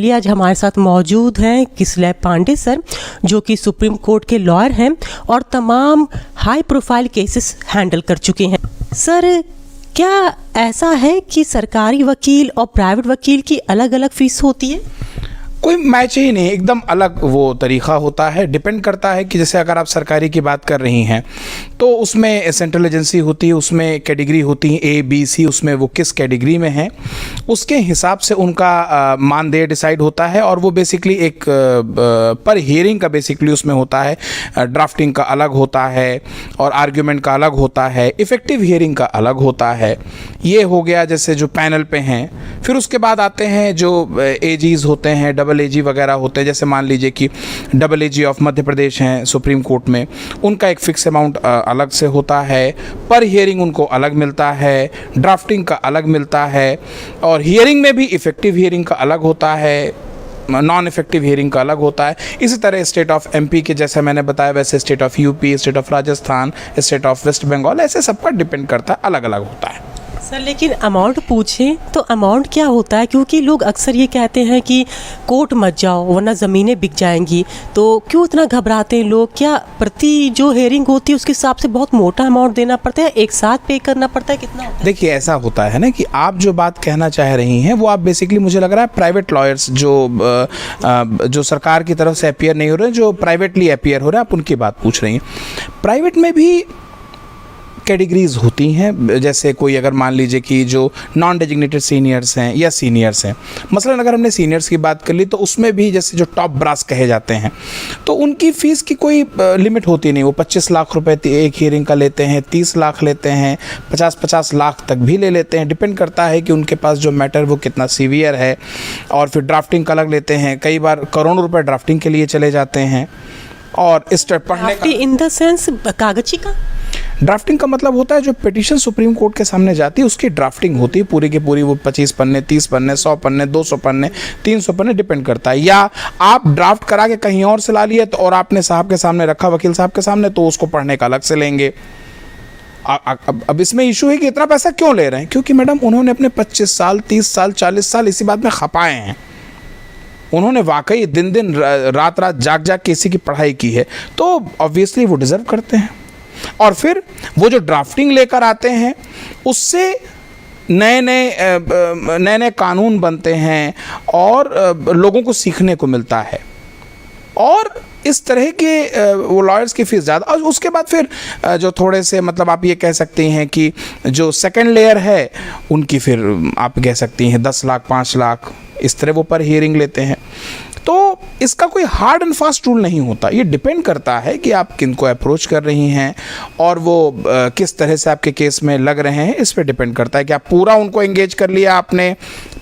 आज हमारे साथ मौजूद हैं किसलय पांडे सर, जो कि सुप्रीम कोर्ट के लॉयर हैं और तमाम हाई प्रोफाइल केसेस हैंडल कर चुके हैं। सर, क्या ऐसा है कि सरकारी वकील और प्राइवेट वकील की अलग अलग फीस होती है? कोई मैच ही नहीं, एकदम अलग वो तरीक़ा होता है। डिपेंड करता है कि जैसे अगर आप सरकारी की बात कर रही हैं तो उसमें सेंट्रल एजेंसी होती है, उसमें कैटेगरी होती है A, B, C, उसमें वो किस कैटेगरी में हैं उसके हिसाब से उनका मानदेय डिसाइड होता है। और वो बेसिकली एक पर हियरिंग का बेसिकली उसमें होता है, ड्राफ्टिंग का अलग होता है और आर्ग्यूमेंट का अलग होता है, इफ़ेक्टिव हियरिंग का अलग होता है। ये हो गया जैसे जो पैनल पे हैं। फिर उसके बाद आते हैं जो AGs होते हैं, AG वगैरह होते हैं। जैसे मान लीजिए कि AG ऑफ मध्य प्रदेश हैं सुप्रीम कोर्ट में, उनका एक फ़िक्स अमाउंट अलग से होता है, पर हियरिंग उनको अलग मिलता है, ड्राफ्टिंग का अलग मिलता है और हियरिंग में भी इफ़ेक्टिव हियरिंग का अलग होता है, नॉन इफेक्टिव हियरिंग का अलग होता है। इसी तरह स्टेट ऑफ MP के जैसे मैंने बताया वैसे state of UP, state of Rajasthan, state of West Bengal, ऐसे सबका डिपेंड करता है, अलग अलग होता है। सर, लेकिन अमाउंट पूछें तो अमाउंट क्या होता है? क्योंकि लोग अक्सर ये कहते हैं कि कोर्ट मत जाओ वरना ज़मीनें बिक जाएंगी, तो क्यों इतना घबराते हैं लोग? क्या प्रति जो हेयरिंग होती है उसके हिसाब से बहुत मोटा अमाउंट देना पड़ता है, एक साथ पे करना पड़ता है, कितना होता है? देखिए, ऐसा होता है ना कि आप जो बात कहना चाह रही हैं वो आप बेसिकली मुझे लग रहा है प्राइवेट लॉयर्स जो सरकार की तरफ से अपीयर नहीं हो रहे हैं, जो प्राइवेटली अपीयर हो रहे हैं, आप उनकी बात पूछ रही हैं। प्राइवेट में भी कैटेगरीज होती हैं। जैसे कोई अगर मान लीजिए कि जो नॉन डेजिग्नेटेड सीनियर्स हैं या सीनियर्स हैं, मसलन अगर हमने सीनियर्स की बात कर ली तो उसमें भी जैसे जो टॉप ब्रास कहे जाते हैं तो उनकी फ़ीस की कोई लिमिट होती नहीं। वो 25 लाख रुपए एक हियरिंग का लेते हैं, 30 लाख लेते हैं, 50-50 लाख तक भी ले लेते हैं। डिपेंड करता है कि उनके पास जो मैटर वो कितना सीवियर है। और फिर ड्राफ्टिंग का अलग लेते हैं, कई बार करोड़ों रुपए ड्राफ्टिंग के लिए चले जाते हैं। और इस पढ़ने का इन द सेंस कागजी का ड्राफ्टिंग का मतलब होता है जो पिटीशन सुप्रीम कोर्ट के सामने जाती है उसकी ड्राफ्टिंग होती है पूरी की पूरी। वो 25 पन्ने, 30 पन्ने, 100 पन्ने, 200 पन्ने, 300 पन्ने, डिपेंड करता है। या आप ड्राफ्ट करा के कहीं और से ला लिए तो और आपने साहब के सामने रखा, वकील साहब के सामने, तो उसको पढ़ने का अलग से लेंगे। अब इसमें इशू है कि इतना पैसा क्यों ले रहे हैं? क्योंकि मैडम उन्होंने अपने 25 साल, 30 साल, 40 साल इसी बात में खपाए हैं। उन्होंने वाकई दिन दिन रात रात जाग जाग के इसी की पढ़ाई की है, तो ऑब्वियसली वो डिज़र्व करते हैं। और फिर वो जो ड्राफ्टिंग लेकर आते हैं उससे नए नए कानून बनते हैं और लोगों को सीखने को मिलता है। और इस तरह के वो लॉयर्स की फ़ीस ज़्यादा। और उसके बाद फिर जो थोड़े से मतलब आप ये कह सकती हैं कि जो सेकंड लेयर है उनकी फिर आप कह सकती हैं 10 लाख, 5 लाख, इस तरह वो पर हियरिंग लेते हैं। तो इसका कोई हार्ड एंड फास्ट रूल नहीं होता। ये डिपेंड करता है कि आप किनको अप्रोच कर रही हैं और वो किस तरह से आपके केस में लग रहे हैं। इस पे डिपेंड करता है कि आप पूरा उनको एंगेज कर लिया आपने,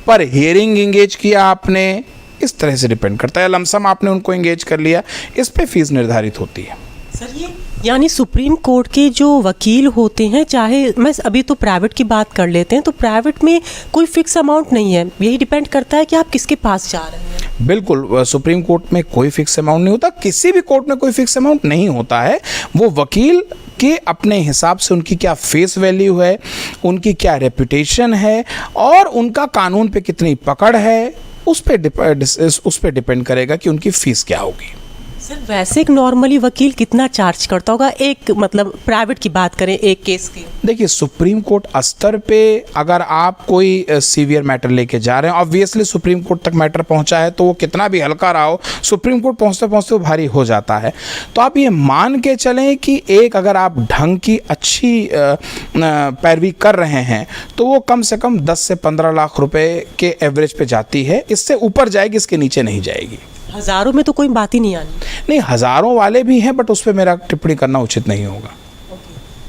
पर हियरिंग एंगेज किया आपने, इस तरह से डिपेंड करता है। लमसम आपने उनको एंगेज कर लिया, इस पे फीस निर्धारित होती है। सर, ये यानी सुप्रीम कोर्ट के जो वकील होते हैं, चाहे मैं अभी तो प्राइवेट की बात कर लेते हैं, तो प्राइवेट में कोई फिक्स अमाउंट नहीं है, यही डिपेंड करता है कि आप किसके पास जा रहे हैं। बिल्कुल, सुप्रीम कोर्ट में कोई फिक्स अमाउंट नहीं होता, किसी भी कोर्ट में कोई फिक्स अमाउंट नहीं होता है। वो वकील के अपने हिसाब से उनकी क्या फेस वैल्यू है, उनकी क्या रेपुटेशन है और उनका कानून पे कितनी पकड़ है, उस पर डिपेंड करेगा कि उनकी फ़ीस क्या होगी। सर, वैसे एक नॉर्मली वकील कितना चार्ज करता होगा, एक मतलब प्राइवेट की बात करें एक केस की? देखिए, सुप्रीम कोर्ट स्तर पे अगर आप कोई सीवियर मैटर लेके जा रहे हैं, ऑब्वियसली सुप्रीम कोर्ट तक मैटर पहुंचा है तो वो कितना भी हल्का रहा हो, सुप्रीम कोर्ट पहुंचते पहुंचते वो भारी हो जाता है। तो आप ये मान के चलें कि एक अगर आप ढंग की अच्छी पैरवी कर रहे हैं तो वो कम से कम 10 से 15 लाख रुपए के एवरेज पे जाती है। इससे ऊपर जाएगी, इसके नीचे नहीं जाएगी। हज़ारों में तो कोई बात ही नहीं आनी। नहीं, हज़ारों वाले भी हैं, बट उस पर मेरा टिप्पणी करना उचित नहीं होगा।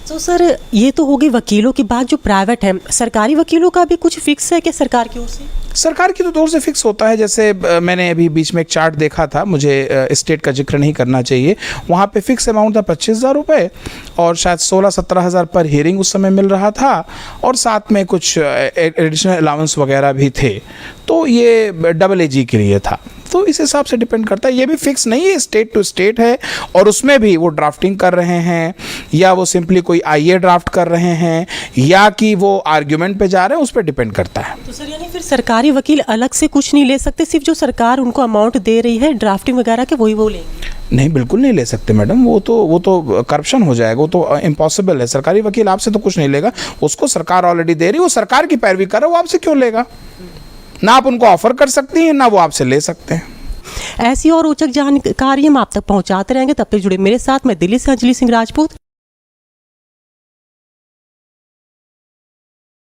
तो सर, ये तो होगी वकीलों की बात जो प्राइवेट है। सरकारी वकीलों का भी कुछ फिक्स है क्या सरकार की ओर से? सरकार की तो ओर से फिक्स होता है। जैसे मैंने अभी बीच में एक चार्ट देखा था, मुझे स्टेट का जिक्र नहीं करना चाहिए, वहाँ पे फिक्स अमाउंट था 25,000 रुपये और शायद 16-17 हज़ार पर हियरिंग उस समय मिल रहा था और साथ में कुछ एडिशनल अलाउंस वगैरह भी थे। तो ये AG के लिए था। तो इस हिसाब से डिपेंड करता है, ये भी फिक्स नहीं है, स्टेट टू स्टेट है। और उसमें भी वो ड्राफ्टिंग कर रहे हैं या वो सिंपली कोई आईए ड्राफ्ट कर रहे हैं या कि वो आर्ग्यूमेंट पे जा रहे हैं, उस पर डिपेंड करता है। तो सर यानी फिर सरकारी वकील अलग से कुछ नहीं ले सकते, सिर्फ जो सरकार उनको अमाउंट दे रही है ड्राफ्टिंग वगैरह के वही वो लेंगे? नहीं, बिल्कुल नहीं ले सकते मैडम, वो तो करप्शन हो जाएगा, वो तो इम्पॉसिबल है। सरकारी वकील आपसे तो कुछ नहीं लेगा, उसको सरकार ऑलरेडी दे रही है, वो सरकार की पैरवी कर रहा है, वो आपसे क्यों लेगा? ना आप उनको ऑफर कर सकती हैं, ना वो आपसे ले सकते हैं। ऐसी और रोचक जानकारी हम आप तक पहुंचाते रहेंगे। तब तक जुड़े मेरे साथ, मैं दिल्ली से अंजलि सिंह राजपूत।